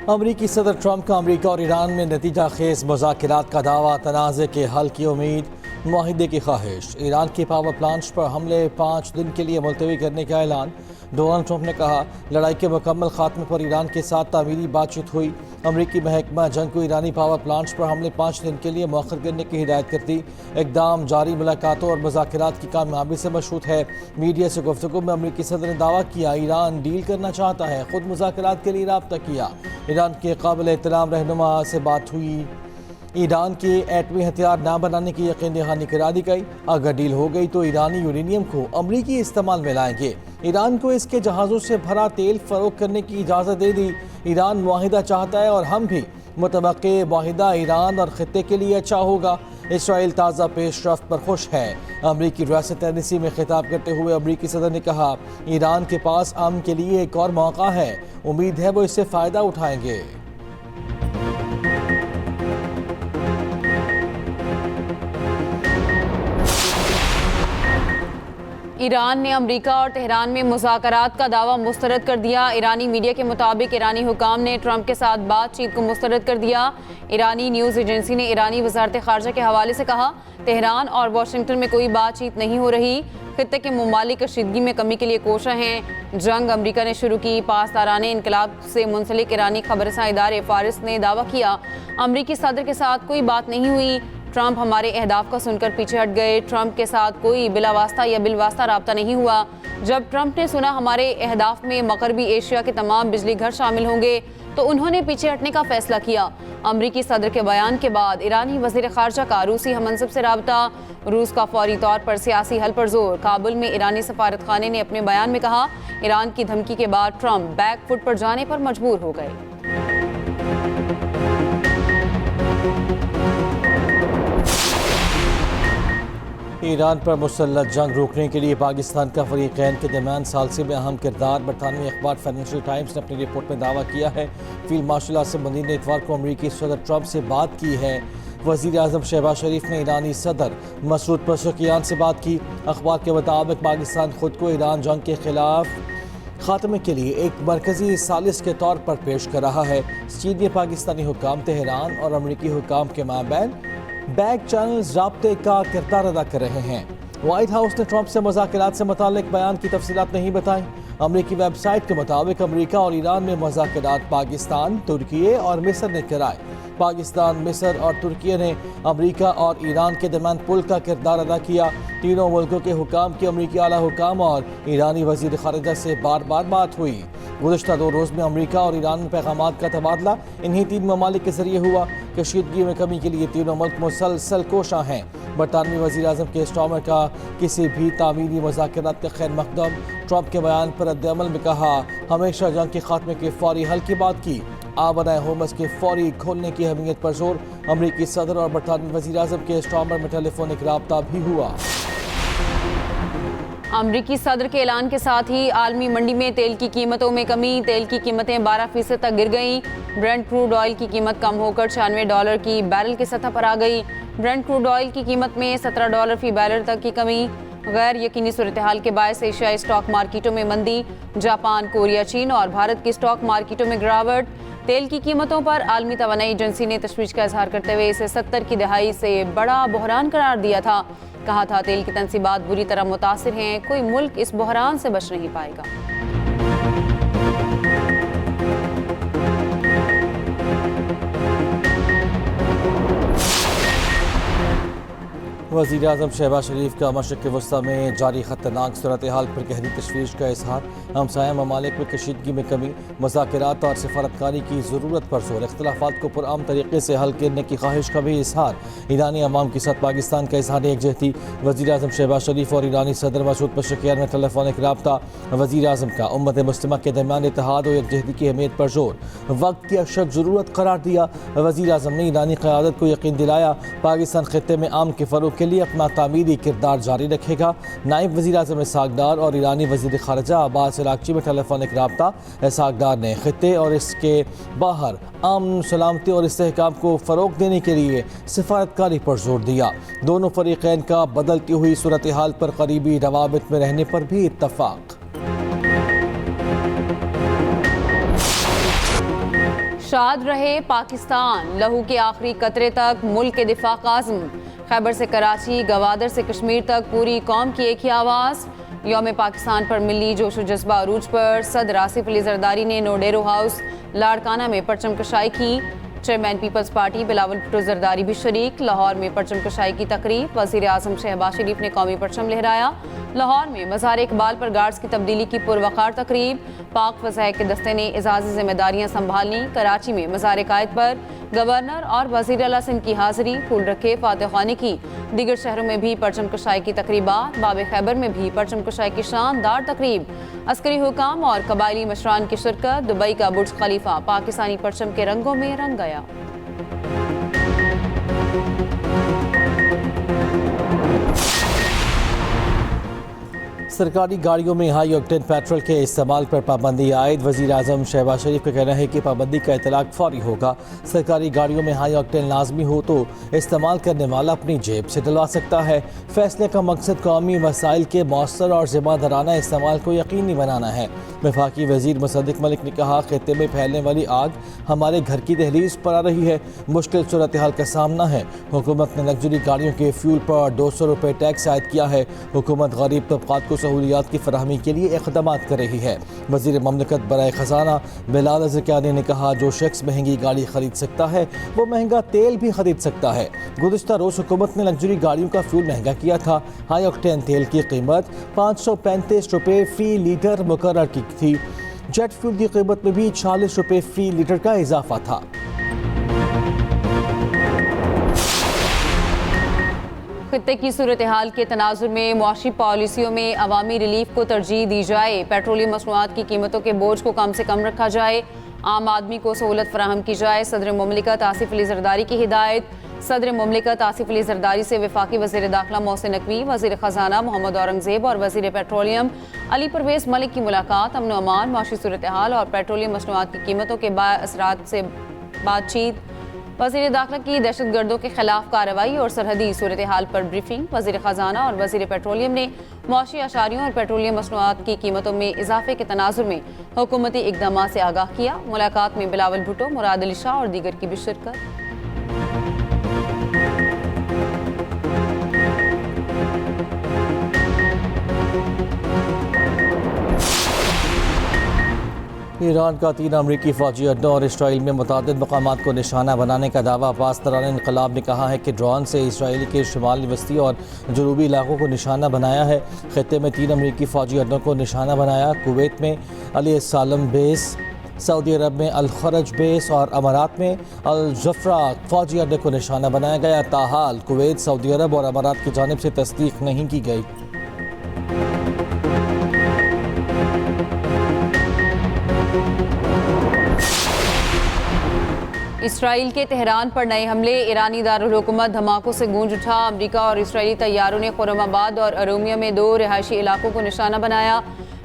अमरीकी सदर ट्रंप का अमरीका और ईरान में नतीजा खेज मुज़ाकरात का दावा, तनाज़े के हल की उम्मीद, मुआहिदे की ख्वाहिश। ईरान के पावर प्लांट्स पर हमले 5 दिन के लिए मुलतवी करने का ऐलान। डोनाल्ड ट्रंप ने कहा, लड़ाई के मुकम्मल खात्मे पर ईरान के साथ तामीरी बातचीत हुई। अमरीकी महकमा जंग को ईरानी पावर प्लांट्स पर हमले 5 दिन के लिए मौखर करने की हिदायत करती। इक़दाम जारी मुलाकातों और मुज़ाकरात की कामयाबी से मशरूत है। मीडिया से गुफ्तगू में अमरीकी सदर ने दावा किया, ईरान डील करना चाहता है, खुद मुज़ाकरात के लिए राब्ता किया। ईरान के काबिल एहतराम रहनुमा से बात हुई। ईरान के एटमी हथियार न बनाने की यकीन दहानी करा दी गई। अगर डील हो गई तो ईरानी यूरेनियम को अमरीकी इस्तेमाल में लाएंगे। ईरान को इसके जहाज़ों से भरा तेल फरोख्त करने की इजाज़त दे दी। ईरान मुआहिदा चाहता है और हम भी मुतवक्के मुआहिदा ईरान और खित्ते के लिए अच्छा होगा। इसराइल ताज़ा पेशरफ्त पर खुश है। अमरीकी रियासत टेनेसी में खिताब करते हुए अमरीकी सदर ने कहा, ईरान के पास अमन के लिए एक और मौका है, उम्मीद है वो इससे फ़ायदा उठाएंगे। ईरान ने अमरीका और तेहरान में मुज़ाकरात का दावा मुस्तरद कर दिया। ईरानी मीडिया के मुताबिक ईरानी हुकाम ने ट्रंप के साथ बातचीत को मुस्तरद कर दिया। ईरानी न्यूज़ एजेंसी ने ईरानी वज़ारत ख़ारजा के हवाले से कहा, तेहरान और वाशिंगटन में कोई बातचीत नहीं हो रही। खित्ते के ममालिक कशीदगी में कमी के लिए कोशा हैं। जंग अमरीका ने शुरू की। पासदाराने इनकलाब से मुंसलिक ईरानी खबरसां इदारे फारिस ने दावा किया, अमरीकी सदर के साथ कोई बात नहीं हुई। ट्रंप हमारे अहदाफ का सुनकर पीछे हट गए। ट्रंप के साथ कोई बिलावास्ता या बिलवास्ता राब्ता नहीं हुआ। जब ट्रंप ने सुना हमारे अहदाफ में मगरबी एशिया के तमाम बिजली घर शामिल होंगे तो उन्होंने पीछे हटने का फैसला किया। अमरीकी सदर के बयान के बाद ईरानी वज़ीर ख़ारजा का रूसी हममंसब से राब्ता। रूस का फौरी तौर पर सियासी हल पर जोर। काबुल में ईरानी सफारत खाने ने अपने बयान में कहा, ईरान की धमकी के बाद ट्रंप बैक फुट पर जाने पर मजबूर हो गए। ईरान पर मुसल्लत जंग रोकने के लिए पाकिस्तान का फरीकैन के दरमियान सालसी में अहम किरदार। बरतानवी अखबार फाइनेंशियल टाइम्स ने अपनी रिपोर्ट में दावा किया है, फील्ड मार्शल आसिम मुनीर ने इतवार को अमरीकी सदर ट्रंप से बात की है। वज़ीर आज़म शहबाज शरीफ ने ईरानी सदर मसूद पेज़ेश्कियान से बात की। अखबार के मुताबिक पाकिस्तान खुद को ईरान जंग के खिलाफ खात्मे के लिए एक मरकजी सालिस के तौर पर पेश कर रहा है। चीनी पाकिस्तानी हुकाम तेहरान और अमरीकी हुकाम के माबैन बैक चैनल्स राब्ते का किरदार अदा कर रहे हैं। व्हाइट हाउस ने ट्रंप से मुज़ाकरात से मुताल्लिक बयान की तफसीलात नहीं बताई। अमरीकी वेबसाइट के मुताबिक अमरीका और ईरान में मुज़ाकरात पाकिस्तान, तुर्की और मिस्र ने कराए। पाकिस्तान, मिस्र और तुर्की ने अमरीका और ईरान के दरमियान पुल का किरदार अदा किया। तीनों मुल्कों के हुकाम की अमरीकी आला हुकाम और ईरानी वज़ीर ख़ारिजा से बार बार बात हुई। गुज़श्ता 2 रोज़ में अमरीका और ईरान में पैगामात का तबादला इन्हीं 3 ममालिक के ज़रिए हुआ। कशीदगी में कमी के लिए तीनों मुल्क मुसलसल कोशा हैं। बरतानवी वज़ीर आज़म के स्टॉमर का किसी भी तामीरी मुज़ाकरात का खैर मकदम। ट्रंप के बयान पर रद्द-ए-अमल में कहा, हमेशा जंग के खात्मे के फौरी हल की बात की। आबनाए होमस के फौरी खोलने की अहमियत पर जोर। अमरीकी सदर और बरतानवी वज़ीर आज़म के स्टॉमर में टेलीफोनिक राब्ता भी हुआ। अमरीकी सदर के ऐलान के साथ ही आलमी मंडी में तेल की कीमतों में कमी। तेल की कीमतें 12% तक गिर गईं। ब्रेंट क्रूड ऑयल की कीमत कम होकर $96 की बैरल की सतह पर आ गई। ब्रेंट क्रूड ऑयल की कीमत में $17 फी बैरल तक की कमी। गैर यकीनी सूरत हाल के बायस एशियाई स्टॉक मार्केटों में मंदी। जापान, कोरिया, चीन और भारत की स्टॉक मार्केटों में गिरावट। तेल की कीमतों पर आलमी तवानाई एजेंसी ने तशवीश का इजहार करते हुए इसे 70 की दहाई से बड़ा बहरान करार दिया था। कहा था, तेल की तनसीबात बुरी तरह मुतासिर हैं, कोई मुल्क इस बहरान से बच नहीं पाएगा। वज़ीर आज़म शहबाज शरीफ का मशरिक़ वस्ता में जारी ख़तरनाक सूरत हाल पर गहरी तशवीश का इजहार। हमसाया ममालिक में कशीदगी में कमी, मुज़ाकरात और सफारतकारी की ज़रूरत पर जोर। इख्तिलाफ़ात को पुरअमन तरीक़े से हल करने की ख्वाहिश का भी इजहार। ईरानी अवाम के साथ पाकिस्तान का इजहार एकजहती। वज़ीर आज़म शहबाज शरीफ और ईरानी सदर मसूद पेज़ेश्कियान में टेलीफोनिक राब्ता। वज़ीर आज़म का उम्मत मुस्लिमा के दरमियान इत्तेहाद और एकजहती की अहमियत पर जोर। वक्त की अशद ज़रूरत करार दिया। वज़ीर आज़म ने ईरानी क़यादत को यकीन दिलाया, पाकिस्तान खित्ते में अमन के फ़रोग़ के लिए अपना तामीरी किरदार जारी रखेगा। नायब वज़ीर आज़म इसहाक़ डार और ईरानी वज़ीर ख़ारजा अब्बास अराग़ची में टेलीफोनिक राब्ता। इसहाक़ डार ने खित्ते और इसके बाहर अमन, सलामती और इस्तेहकाम को फ़रोग़ देने के लिए सिफारतकारी पर जोर दिया। दोनों फ़रीक़ैन का बदलती हुई सूरत हाल पर करीबी रवाबित में रहने पर भी इत्तफ़ाक़। शाद रहे पाकिस्तान, लहू के आखिरी कतरे तक मुल्क के दिफा का आज़म। खैबर से कराची, गवादर से कश्मीर तक पूरी कौम की एक ही आवाज़। यौम पाकिस्तान पर मिली जोश व जज्बा अरूज पर सदर आसिफ अली जरदारी ने नोडेरो हाउस लाड़काना में परचम कशाई की। Chairman Peoples Party Bilawal Bhutto Zardari भी शरीक। लाहौर में परचम कशाई की तकरीब। वज़ीर आज़म शहबाज शरीफ ने कौमी परचम लहराया। लाहौर में मज़ार इकबाल पर गार्ड्स की तब्दीली की पुरवकार तकरीब। पाक फ़ज़ाए के दस्ते ने एजाज़ी जिम्मेदारियाँ संभाली। कराची में मज़ार कायद पर गवर्नर और वज़ीर आला सिंध की हाज़िरी। फूल रखे फातह ख़ानी की। दीगर शहरों में भी परचम कशाई की तकरीबात। बाब खैबर में भी परचम कशाई की शानदार तकरीब। अस्करी हुकाम और कबायली मशरान की शिरकत। दुबई का बुर्ज खलीफा पाकिस्तानी परचम के रंगों में रंग गया। सरकारी गाड़ियों में हाई ऑक्टेन पेट्रोल के इस्तेमाल पर पाबंदी आयद। वज़ीर आज़म शहबाज शरीफ का कहना है कि पाबंदी का इतलाक फौरी होगा। सरकारी गाड़ियों में हाई ऑक्टेन लाजमी हो तो इस्तेमाल करने वाला अपनी जेब से डलवा सकता है। फैसले का मकसद कौमी वसाइल के मौसर और ज़िम्मेदाराना इस्तेमाल को यकीनी बनाना है। वफाकी वज़ीर मुसद्दिक मलिक ने कहा, खित्ते में फैलने वाली आग हमारे घर की दहलीज पर आ रही है। मुश्किल सूरत हाल का सामना है। हुकूमत ने लग्जरी गाड़ियों के फ्यूल पर 200 रुपये टैक्स आयद किया है। हुकूमत गरीब तबकात को सहूलियात की फराहमी के लिए इक़दामात कर रही है। वज़ीर ममलकत बराए ख़जाना बिलाल अज़रकानी ने कहा, जो शख्स महंगी गाड़ी खरीद सकता है वो महंगा तेल भी खरीद सकता है। गुज़िश्ता रोज़ हुकूमत ने लग्जरी गाड़ियों का फ्यूल महंगा किया था। हाई ऑक्टेन तेल की कीमत 535 रुपये फ़ी लीटर मुकर्रर की थी। जेट फ्यूल की कीमत में भी 40 रुपये फ़ी लीटर का इजाफा था। खित्ते की सूरत हाल के तनाजुर में मुआशी पॉलिसियों में अवामी रिलीफ को तरजीह दी जाए। पेट्रोलियम मसनूआत की कीमतों के बोझ को कम से कम रखा जाए। आम आदमी को सहूलत फराहम की जाए। सदर मुमलिकत आसिफ अली जरदारी की हिदायत। सदर मुमलिकत आसिफ अली जरदारी से वफाकी वज़ीर दाखिला मोहसिन नकवी, वज़ीर ख़जाना मोहम्मद औरंगज़ेब और वज़ीर पेट्रोलियम अली परवेज़ मलिक की मुलाकात। अमन अमान, मुआशी सूरत हाल और पेट्रोलियम मसनूआत की कीमतों के बाअसरात से बातचीत। वज़ीर दाखिला की दहशतगर्दों के खिलाफ कार्रवाई और सरहदी सूरत हाल पर ब्रीफिंग। वज़ीर ख़जाना और वज़ीर पेट्रोलियम ने मुआशी अशारियों और पेट्रोलियम मसनूआत की कीमतों में इजाफे के तनाजुर में हुकूमती इक़दामात से आगाह किया। मुलाकात में बिलावल भुट्टो, मुराद अली शाह और दीगर की भी शिरकत। ईरान का 3 अमरीकी फ़ौजी अड्डों और इसराइल में मुतादिद मकामात को निशाना बनाने का दावा। पासदारान इनकलाब ने कहा है कि ड्रोन से इसराइल के शुमाली वस्ती और जनूबी इलाकों को निशाना बनाया है। खित्ते में 3 अमरीकी फ़ौजी अड्डों को निशाना बनाया। कुवैत में अली सालम बेस, सऊदी अरब में अल खरज बेस और अमारात में अल जफरा फ़ौजी अड्डे को निशाना बनाया गया। ताहाल कुवैत, सऊदी अरब और अमारात की जानिब से तस्दीक नहीं की गई। इसराइल के तेहरान पर नए हमले। ईरानी दारुल हुकूमत धमाकों से गूंज उठा। अमरीका और इसराइली तैयारों ने खुरमाबाद और अरोमिया में 2 रिहायशी इलाकों को निशाना बनाया।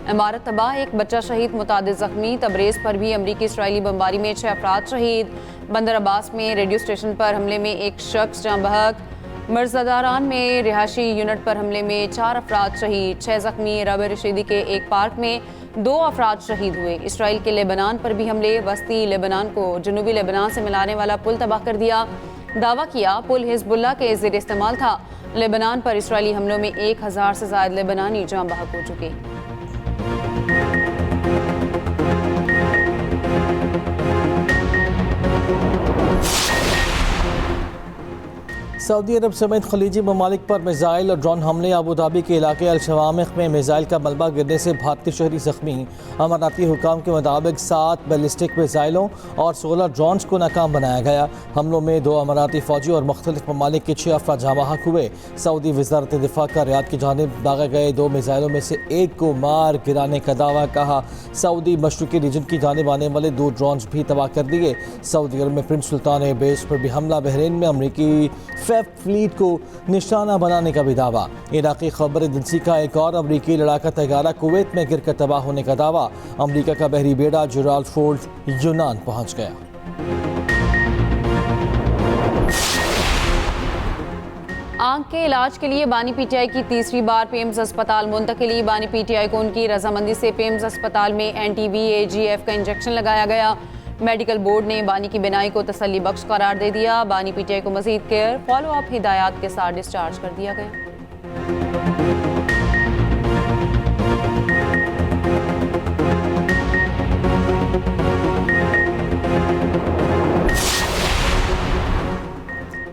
इमारत तबाह, 1 बच्चा शहीद, मुतादिद जख्मी। तबरेज़ पर भी अमरीकी इसराइली बमबारी में 6 अफराद शहीद। बंदर अब्बास में रेडियो स्टेशन पर हमले में 1 शख्स जाँ बहक। मिर्ज़ादारान में रिहायशी यूनिट पर हमले में 4 अफराद शहीद, 6 जख्मी। रब रशीदी के एक पार्क में 2 अफराद शहीद हुए। इसराइल के लेबनान पर भी हमले। वस्ती लेबनान को जनूबी लेबनान से मिलाने वाला पुल तबाह कर दिया। दावा किया पुल हिजबुल्लाह के ज़ेर इस्तेमाल था। लेबनान पर इसराइली हमलों में 1000 से ज़ायद लेबनानी जाँ बहक हो चुके। सऊदी अरब समेत खलीजी ममालिक पर मिसाइल और ड्रोन हमले। अबू धाबी के इलाके अल शवामिख में मिसाइल का मलबा गिरने से भारतीय शहरी जख्मी। अमराती हुकाम के मुताबिक 7 बैलिस्टिक मिसाइलों और 16 ड्रोन्स को नाकाम बनाया गया। हमलों में 2 अमराती फौजी और मुख्तलिफ ममालिक के 6 अफराद जाँ बहक हुए। सऊदी वज़ारत दिफा का रियाद की जानिब दागे गए 2 मिसाइलों में से 1 को मार गिराने का दावा कहा। सऊदी मशरक़ी रीजन की जानिब आने वाले 2 ड्रोन्स भी तबाह कर दिए। सऊदी अरब में प्रिंस सुल्तान एयरबेस पर भी हमला। बहरीन में अमरीकी फ्लीट को निशाना बनाने का भी दावा। इराक़ी खबर एजेंसी का एक और अमरीकी लड़ाका तैयारा कुवैत में गिरकर तबाह होने का दावा। अमरीका का बहरी बेड़ा जेराल्ड फोर्ड यूनान पहुंच गया। आंख के इलाज के लिए बानी पीटीआई की तीसरी बार पेम्स अस्पताल मुंतकिली। बानी पीटीआई को उनकी रजामंदी से पेम्स अस्पताल में NTVAGF का इंजेक्शन लगाया गया। मेडिकल बोर्ड ने बानी की बिनाई को तसल्ली बख्श करार दे दिया। बानी पीटीआई को मजीद केयर फॉलो अप हिदायत के साथ डिस्चार्ज कर दिया गया।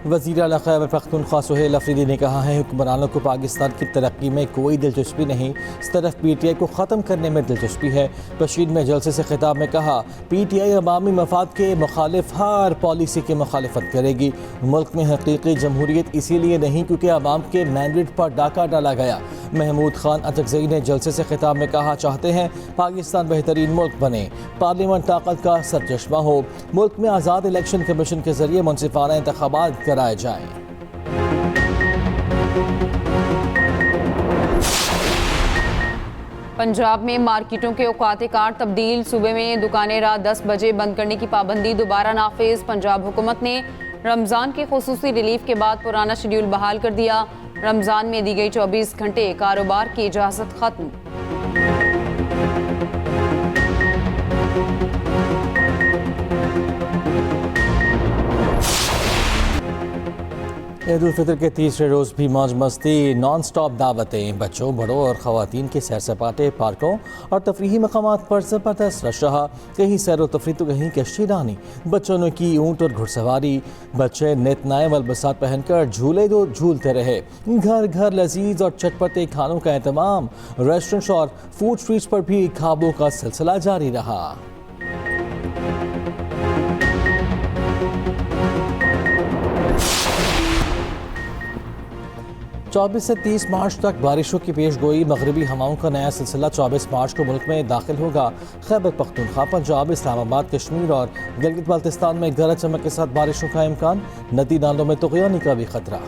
वज़ीर आला खैबर पख्तूनख्वा सुहेल अफरीदी ने कहा है हुक्मरानों को पाकिस्तान की तरक्की में कोई दिलचस्पी नहीं, इस तरफ पीटीआई को ख़त्म करने में दिलचस्पी है। बशीर में जलसे से खिताब में कहा पीटीआई अवामी मफाद के मुखालिफ हर पॉलिसी की मुखालफत करेगी। मुल्क में हकीकी जमहूरियत इसीलिए नहीं क्योंकि अवाम के मैंडेट पर डाका डाला गया। महमूद खान अचकज़ई ने जलसे से खिताब में कहा चाहते हैं पाकिस्तान बेहतरीन मुल्क बने, पार्लियामेंट ताकत का सरचश्मा हो, मुल्क में आज़ाद इलेक्शन कमीशन के जरिए मुनसिफाना इंतखाबात कराए जाएं। पंजाब में मार्केटों के औकात कार तब्दील, सूबे में दुकानें रात 10 बजे बंद करने की पाबंदी दोबारा नाफिज। पंजाब हुकूमत ने रमज़ान के खुसूसी रिलीफ के बाद पुराना शेड्यूल बहाल कर दिया। रमज़ान में दी गई 24 घंटे कारोबार की इजाज़त ख़त्म। ईद उल फितर के तीसरे रोज़ भी मौज मस्ती, नॉन स्टॉप दावतें, बच्चों बड़ों और ख़वातीन के सैर सपाटे, पार्कों और तफरीही मकामात पर ज़बरदस्त रश रहा। कहीं सैर व तफरी तो कहीं कश्ती रानी। बच्चों ने की ऊँट और घुड़सवारी। बच्चे नित नए मलबसात पहनकर झूले दो झूलते रहे। घर घर लजीज और चटपटे खानों का एहतमाम। रेस्टोरेंट्स और फूड स्ट्रीट्स पर भी खाबों का सिलसिला जारी रहा। 24 से 30 मार्च तक बारिशों की पेशगोई। मगरबी हवाओं का नया सिलसिला 24 मार्च को मुल्क में दाखिल होगा। खैबर पख्तूनख्वा, पंजाब, इस्लामाबाद, कश्मीर और गिलगित बाल्तिस्तान में गरज चमक के साथ बारिशों का इम्कान। नदी नालों में तुग़यानी का भी खतरा।